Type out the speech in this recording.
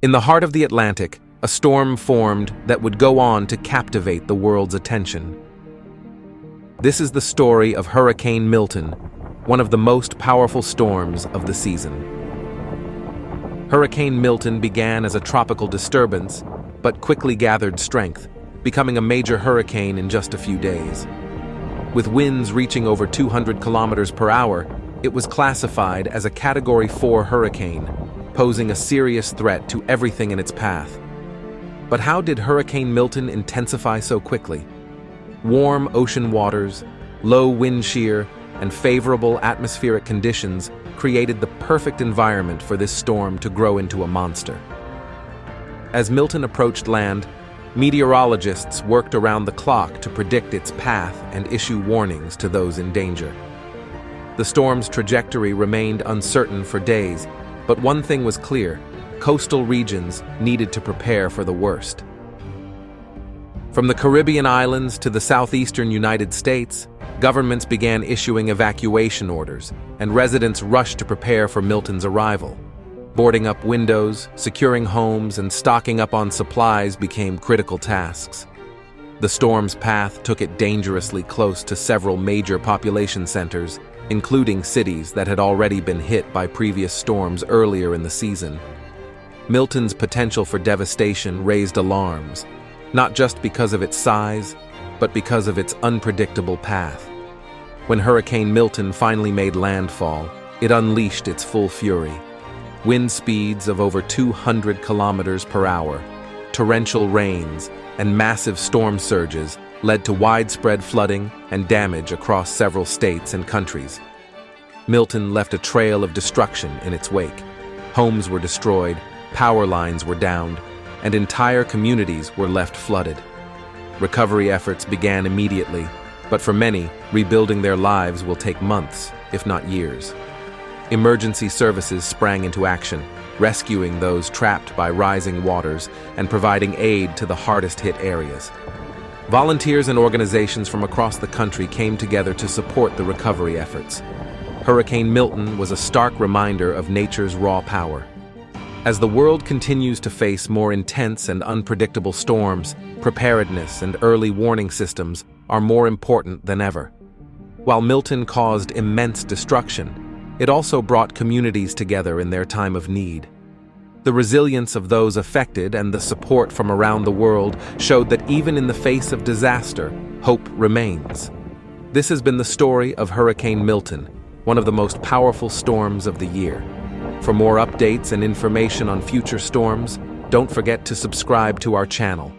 In the heart of the Atlantic, a storm formed that would go on to captivate the world's attention. This is the story of Hurricane Milton, one of the most powerful storms of the season. Hurricane Milton began as a tropical disturbance, but quickly gathered strength, becoming a major hurricane in just a few days. With winds reaching over 200 kilometers per hour, it was classified as a Category 4 hurricane, posing a serious threat to everything in its path. But how did Hurricane Milton intensify so quickly? Warm ocean waters, low wind shear, and favorable atmospheric conditions created the perfect environment for this storm to grow into a monster. As Milton approached land, meteorologists worked around the clock to predict its path and issue warnings to those in danger. The storm's trajectory remained uncertain for days, but one thing was clear: coastal regions needed to prepare for the worst. From the Caribbean islands to the southeastern United States, governments began issuing evacuation orders, and residents rushed to prepare for Milton's arrival. Boarding up windows, securing homes, and stocking up on supplies became critical tasks. The storm's path took it dangerously close to several major population centers, including cities that had already been hit by previous storms earlier in the season. Milton's potential for devastation raised alarms, not just because of its size, but because of its unpredictable path. When Hurricane Milton finally made landfall, it unleashed its full fury. Wind speeds of over 200 kilometers per hour, torrential rains, and massive storm surges led to widespread flooding and damage across several states and countries. Milton left a trail of destruction in its wake. Homes were destroyed, power lines were downed, and entire communities were left flooded. Recovery efforts began immediately, but for many, rebuilding their lives will take months, if not years. Emergency services sprang into action, rescuing those trapped by rising waters and providing aid to the hardest-hit areas. Volunteers and organizations from across the country came together to support the recovery efforts. Hurricane Milton was a stark reminder of nature's raw power. As the world continues to face more intense and unpredictable storms, preparedness and early warning systems are more important than ever. While Milton caused immense destruction, it also brought communities together in their time of need. The resilience of those affected and the support from around the world showed that even in the face of disaster, hope remains. This has been the story of Hurricane Milton, one of the most powerful storms of the year. For more updates and information on future storms, don't forget to subscribe to our channel.